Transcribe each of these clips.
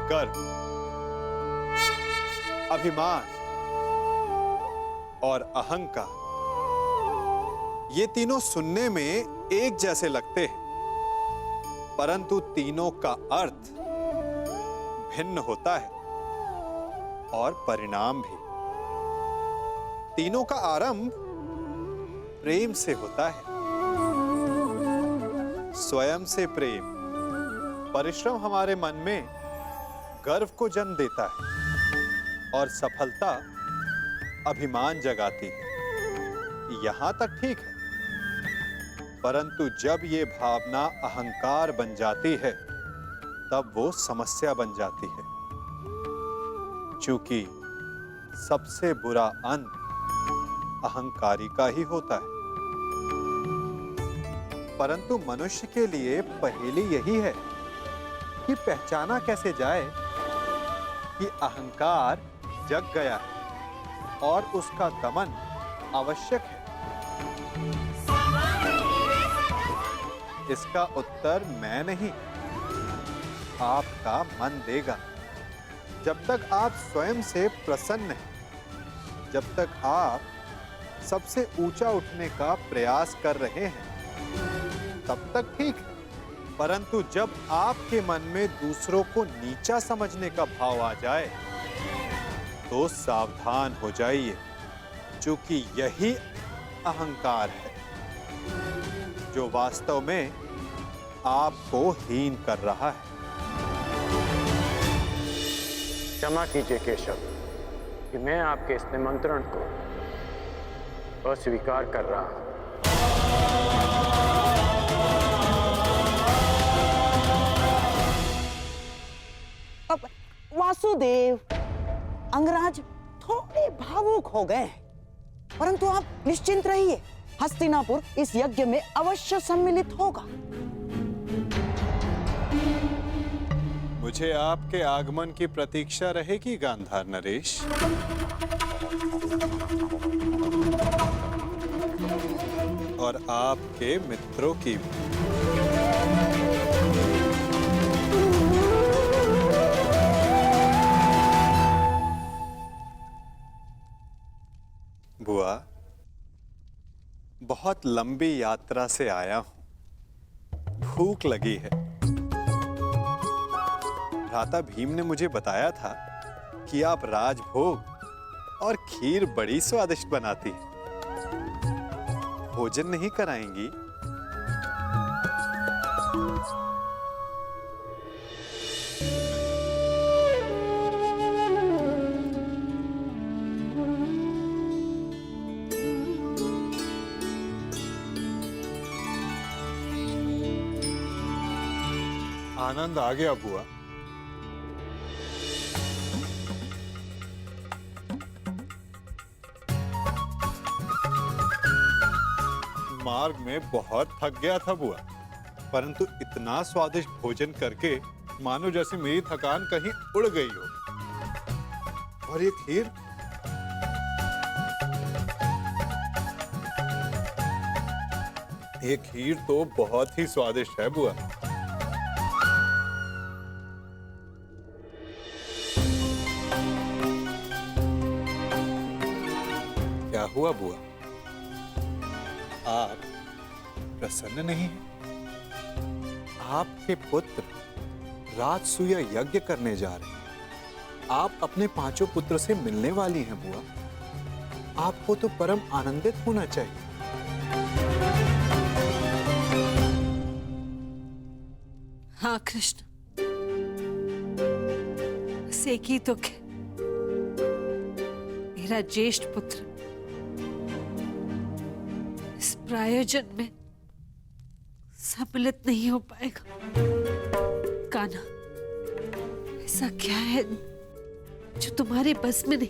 गर्व, अभिमान और अहंकार, ये तीनों सुनने में एक जैसे लगते हैं, परंतु तीनों का अर्थ भिन्न होता है और परिणाम भी। तीनों का आरंभ प्रेम से होता है। स्वयं से प्रेम, परिश्रम हमारे मन में गर्व को जन्म देता है और सफलता अभिमान जगाती है। यहां तक ठीक है, परंतु जब ये भावना अहंकार बन जाती है तब वो समस्या बन जाती है, क्योंकि सबसे बुरा अंत अहंकारी का ही होता है। परंतु मनुष्य के लिए पहेली यही है कि पहचाना कैसे जाए कि अहंकार जग गया है और उसका दमन आवश्यक है। इसका उत्तर मैं नहीं, आपका मन देगा। जब तक आप स्वयं से प्रसन्न हैं, जब तक आप सबसे ऊंचा उठने का प्रयास कर रहे हैं, तब तक ठीक है। परंतु जब आपके मन में दूसरों को नीचा समझने का भाव आ जाए तो सावधान हो जाइए, क्योंकि यही अहंकार है जो वास्तव में आपको हीन कर रहा है। क्षमा कीजिए केशव कि मैं आपके इस निमंत्रण को अस्वीकार कर रहा हूं। अब वासुदेव, अंगराज थोड़े भावुक हो गए, परंतु आप निश्चिंत रहिए, हस्तिनापुर इस यज्ञ में अवश्य सम्मिलित होगा। मुझे आपके आगमन की प्रतीक्षा रहेगी गांधार नरेश। और आपके मित्रों की भी। बुआ, बहुत लंबी यात्रा से आया हूं, भूख लगी है। भ्राता भीम ने मुझे बताया था कि आप राजभोग और खीर बड़ी स्वादिष्ट बनाती हैं। भोजन नहीं कराएंगी? आनंद आ गया बुआ। मार्ग में बहुत थक गया था बुआ, परंतु इतना स्वादिष्ट भोजन करके मानो जैसे मेरी थकान कहीं उड़ गई हो। और ये खीर, ये खीर तो बहुत ही स्वादिष्ट है बुआ। क्या हुआ बुआ? आप प्रसन्न नहीं हैं? आपके पुत्र राजसूय यज्ञ करने जा रहे हैं। आप अपने पांचों पुत्र से मिलने वाली हैं बुआ। आपको तो परम आनंदित होना चाहिए। हाँ कृष्ण, बस एक ही दुख है, मेरा ज्येष्ठ पुत्र इस प्रायोजन में सम्मिलित नहीं हो पाएगा। कान्हा, ऐसा क्या है जो तुम्हारे बस में नहीं?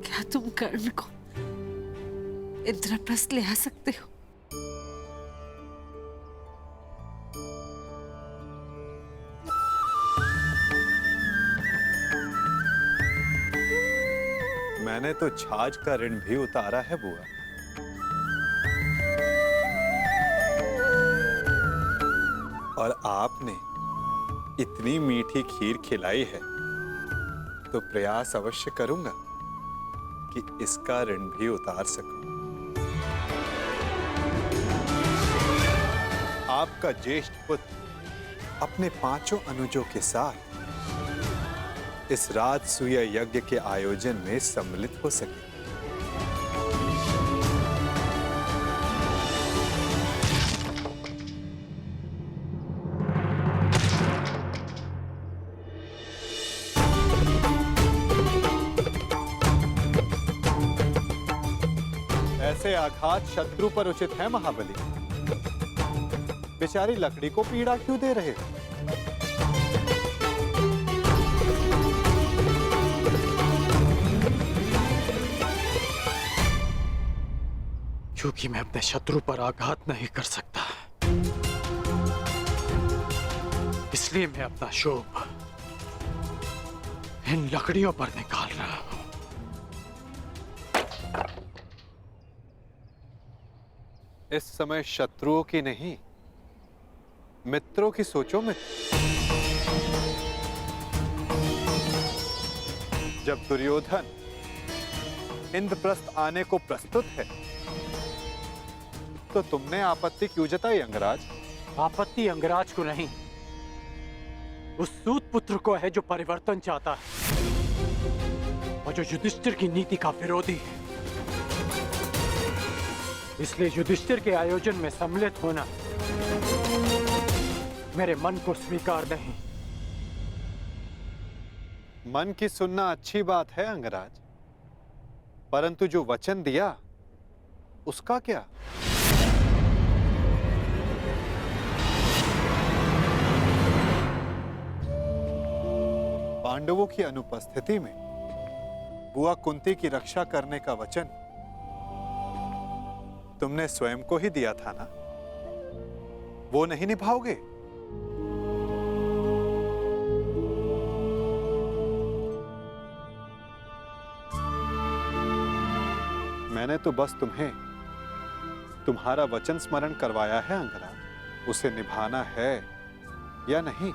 क्या तुम कर्ण को इंद्रप्रस्थ ले आ सकते हो? मैंने तो छाछ का ऋण भी उतारा है बुआ। और आपने इतनी मीठी खीर खिलाई है तो प्रयास अवश्य करूंगा कि इसका ऋण भी उतार सकूं। आपका ज्येष्ठ पुत्र अपने 5 अनुजों के साथ इस राजसूय यज्ञ के आयोजन में सम्मिलित हो सके। ऐसे आघात शत्रु पर उचित है महाबली। बेचारी लकड़ी को पीड़ा क्यों दे रहे हो? क्योंकि मैं अपने शत्रु पर आघात नहीं कर सकता, इसलिए मैं अपना शोभ इन लकड़ियों पर निकाल रहा हूं। इस समय शत्रुओं की नहीं, मित्रों की सोचो मित्र। जब दुर्योधन इंद्रप्रस्थ आने को प्रस्तुत है तो तुमने आपत्ति क्यों जताई अंगराज? आपत्ति अंगराज को नहीं, उस सूत पुत्र को है जो परिवर्तन चाहता है और जो युधिष्ठिर की नीति का विरोधी है। इसलिए युधिष्ठिर के आयोजन में सम्मिलित होना मेरे मन को स्वीकार नहीं। मन की सुनना अच्छी बात है अंगराज, परंतु जो वचन दिया उसका क्या? पांडवों की अनुपस्थिति में बुआ कुंती की रक्षा करने का वचन तुमने स्वयं को ही दिया था ना, वो नहीं निभाओगे? मैंने तो बस तुम्हें तुम्हारा वचन स्मरण करवाया है अंगराज, उसे निभाना है या नहीं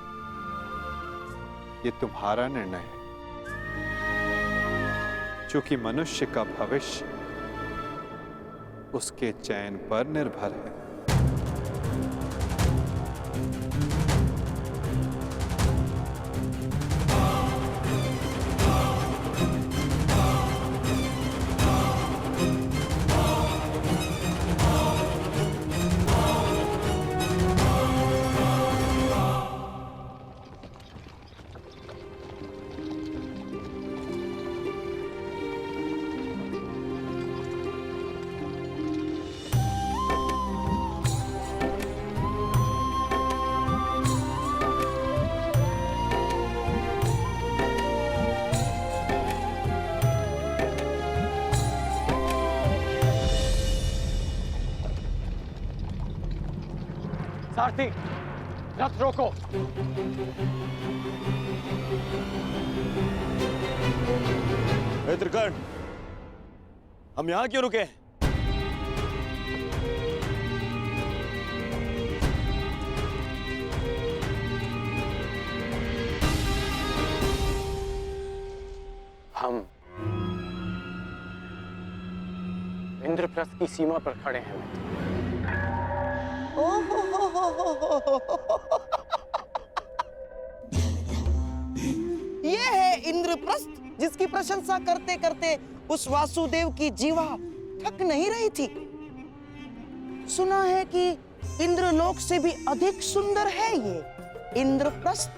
ये तुम्हारा निर्णय है। क्योंकि मनुष्य का भविष्य उसके चयन पर निर्भर है। सारथी, रथ रोको। त्रिकर्ण, हम यहां क्यों रुके? हम इंद्रप्रस्थ की सीमा पर खड़े हैं। ये है इंद्रप्रस्थ जिसकी प्रशंसा करते करते उस वासुदेव की जीवा थक नहीं रही थी। सुना है कि इंद्रलोक से भी अधिक सुंदर है ये इंद्रप्रस्थ।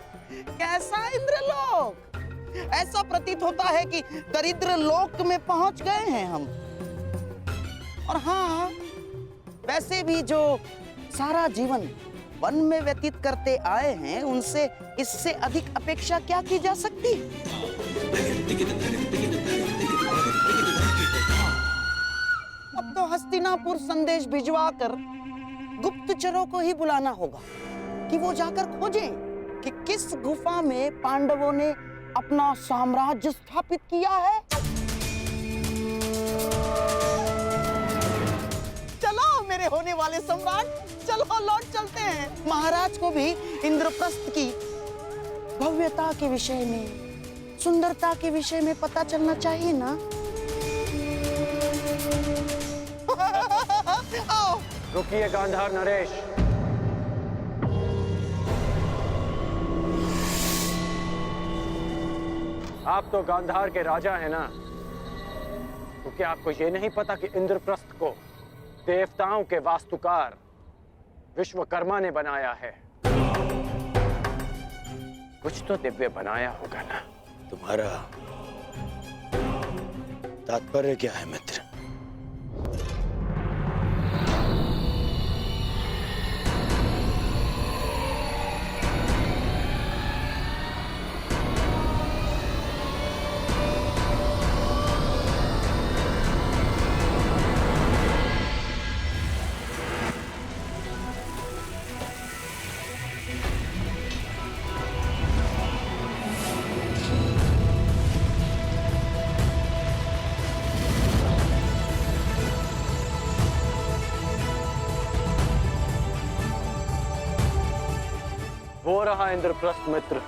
कैसा इंद्रलोक? ऐसा प्रतीत होता है कि दरिद्र लोक में पहुंच गए हैं हम। और हाँ, वैसे भी जो सारा जीवन वन में व्यतीत करते आए हैं उनसे इससे अधिक अपेक्षा क्या की जा सकती? अब तो हस्तिनापुर संदेश भिजवाकर गुप्तचरों को ही बुलाना होगा कि वो जाकर खोजें कि किस गुफा में पांडवों ने अपना साम्राज्य स्थापित किया है। चलो मेरे होने वाले सम्राट, चलो लौट चलते हैं। महाराज को भी इंद्रप्रस्थ की भव्यता के विषय में, सुंदरता के विषय में पता चलना चाहिए ना। आओ। रुकिए गांधार नरेश। आप तो गांधार के राजा हैं ना, तो क्या आपको ये नहीं पता कि इंद्रप्रस्थ को देवताओं के वास्तुकार विश्वकर्मा ने बनाया है? कुछ तो दिव्य बनाया होगा ना। तुम्हारा तात्पर्य क्या है मित्र? वो रहा इंद्रप्रस्थ मित्र।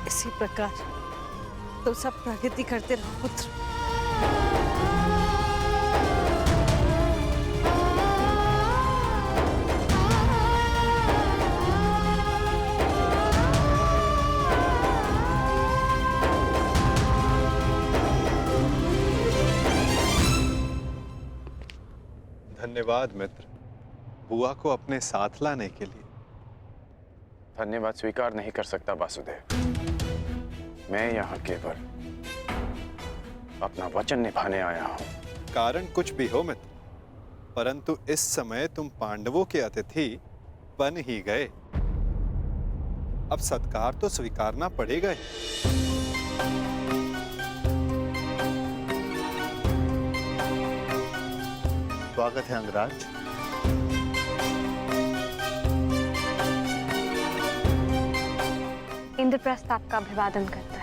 इसी प्रकार तुम सब प्रगति करते रहो पुत्र। धन्यवाद मित्र, बुआ को अपने साथ लाने के लिए। धन्यवाद स्वीकार नहीं कर सकता वासुदेव। मैं यहाँ केवल अपना वचन निभाने आया हूँ। कारण कुछ भी हो मित्र, परंतु इस समय तुम पांडवों के अतिथि बन ही गए। अब सत्कार तो स्वीकारना पड़ेगा ही। स्वागत है अंगराज। इंद्रप्रस्थ आपका अभिवादन करता है।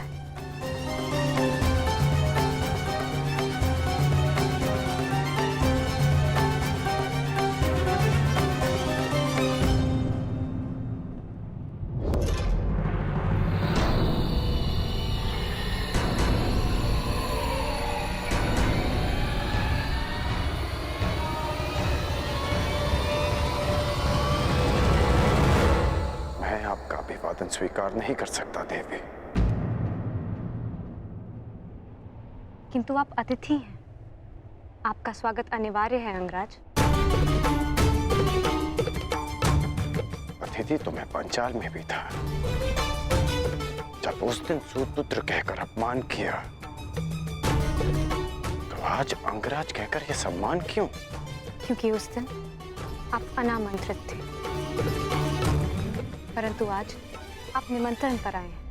आपका अभिवादन स्वीकार नहीं कर सकता देवी। किंतु आप अतिथि हैं, आपका स्वागत अनिवार्य है अंगराज। अतिथि तो मैं पंचाल में भी था, जब उस दिन सूतपुत्र कहकर अपमान किया, तो आज अंगराज कहकर यह सम्मान क्यों? क्योंकि उस दिन आप अनामंत्रित थे, परंतु आज आप निमंत्रण पर आए हैं।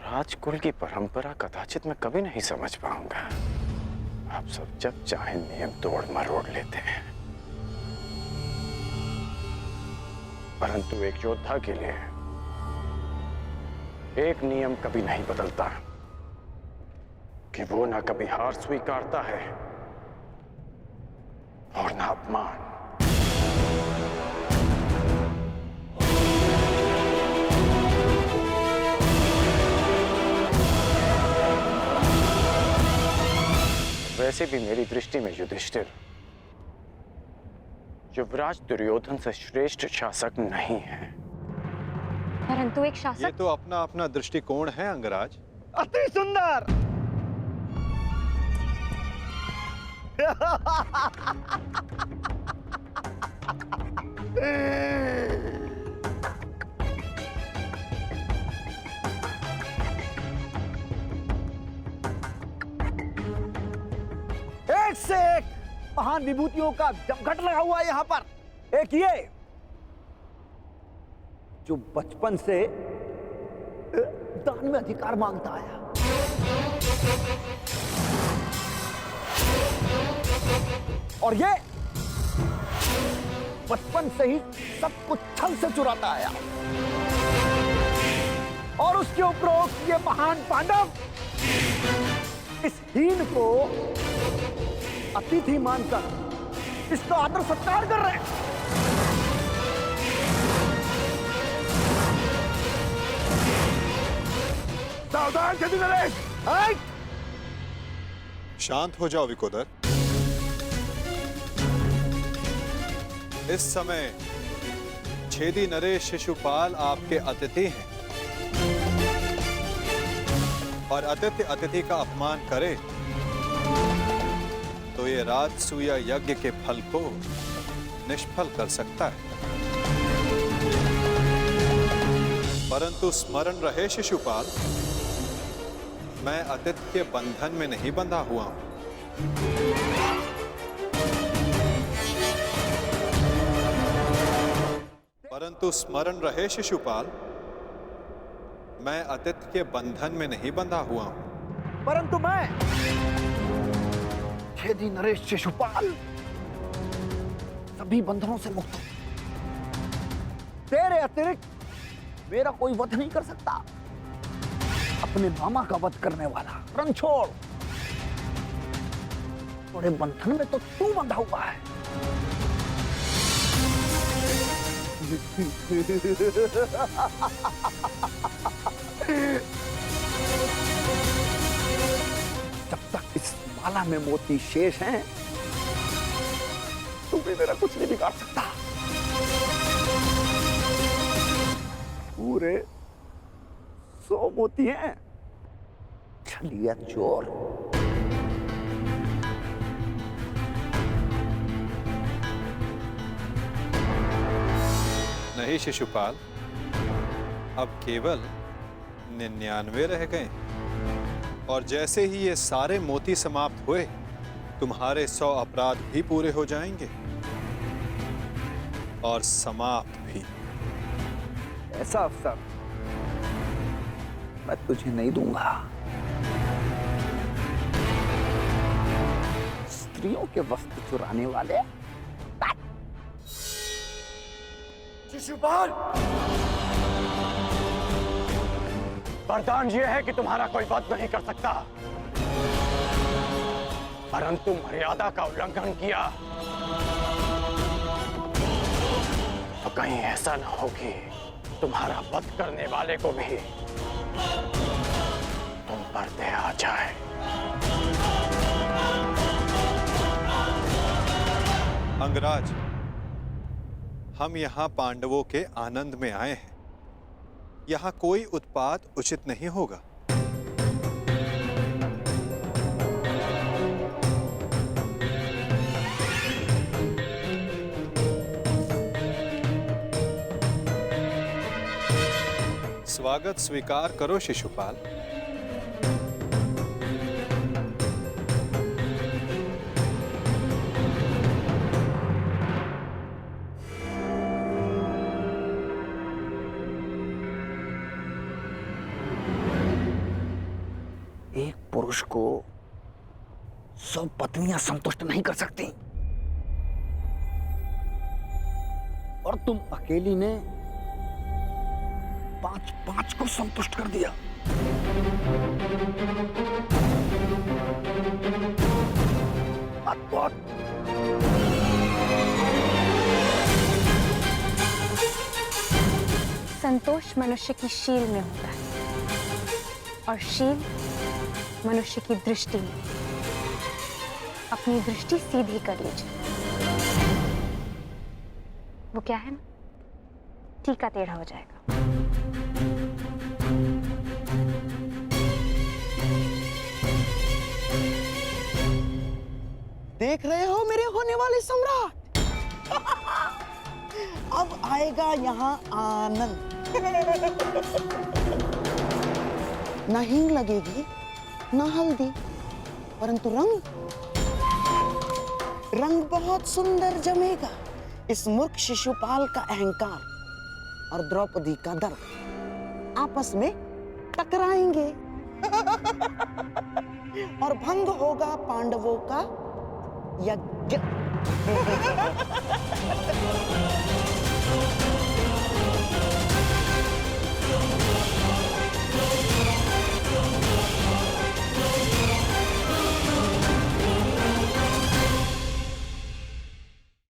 राजकुल की परंपरा कदाचित मैं कभी नहीं समझ पाऊंगा। आप सब जब चाहे नियम तोड़ मरोड़ लेते हैं, परंतु एक योद्धा के लिए एक नियम कभी नहीं बदलता कि वो ना कभी हार स्वीकारता है और ना अपमान। वैसे भी मेरी दृष्टि में युधिष्ठिर युवराज दुर्योधन से श्रेष्ठ शासक नहीं है। परंतु एक ये शासक तो अपना अपना दृष्टिकोण है अंगराज। अति सुंदर। से एक महान विभूतियों का जमघट लगा हुआ है यहाँ पर। एक ये जो बचपन से दान में अधिकार मांगता आया, और ये बचपन से ही सब कुछ छल से चुराता आया, और उसके उपरोक्त ये महान पांडव इस हीन को अतिथि मानकर इसका आदर सत्कार कर रहे हैं। सावधान छेदी नरेश। शांत हो जाओ विकोदर। इस समय छेदी नरेश शिशुपाल आपके अतिथि हैं, और अतिथि अतिथि का अपमान करे तो ये राजसूया यज्ञ के फल को निष्फल कर सकता है। परंतु स्मरण रहे शिशुपाल, मैं अतिथि के बंधन में नहीं बंधा हुआ हूं। परंतु स्मरण रहे शिशुपाल, मैं अतिथि के बंधन में नहीं बंधा हुआ हूं। परंतु मैं छेदी नरेश शिशुपाल सभी बंधनों से मुक्त हूं। तेरे अतिरिक्त मेरा कोई वध नहीं कर सकता। अपने मामा का वध करने वाला रणछोड़, थोड़े बंधन में तो तू बंधा हुआ है। जब तक इस माला में मोती शेष हैं, तू भी मेरा कुछ नहीं बिगाड़ सकता। पूरे 100 मोती हैं। छलिया चोर। नहीं शिशुपाल, अब केवल 99 रह गए, और जैसे ही ये सारे मोती समाप्त हुए, तुम्हारे 100 अपराध भी पूरे हो जाएंगे और समाप्त भी। ऐसा अवसर मैं तुझे नहीं दूंगा। स्त्रियों के वस्त्र चुराने वाले। शिशुपाल, वरदान यह है कि तुम्हारा कोई वध नहीं कर सकता, परंतु मर्यादा का उल्लंघन किया तो कहीं ऐसा न हो कि तुम्हारा वध करने वाले को भी तुम पर दया आ जाए। अंगराज, हम यहाँ पांडवों के आनंद में आए हैं। यहाँ कोई उत्पात उचित नहीं होगा। स्वागत स्वीकार करो शिशुपाल। एक पुरुष को 100 पत्नियां संतुष्ट नहीं कर सकती, और तुम अकेली ने 5 को संतुष्ट कर दिया। अद्भुत। संतोष मनुष्य की शील में होता है, और शील मनुष्य की दृष्टि में। अपनी दृष्टि सीधी कर लीजिए, वो क्या है ना, टीका टेढ़ा हो जाएगा। देख रहे हो मेरे होने वाले सम्राट? अब आएगा यहाँ आनंद। न हींग लगेगी, न हल्दी, परंतु रंग रंग बहुत सुंदर जमेगा। इस मूर्ख शिशुपाल का अहंकार और द्रौपदी का दर्प आपस में टकराएंगे और भंग होगा पांडवों का यज्ञ।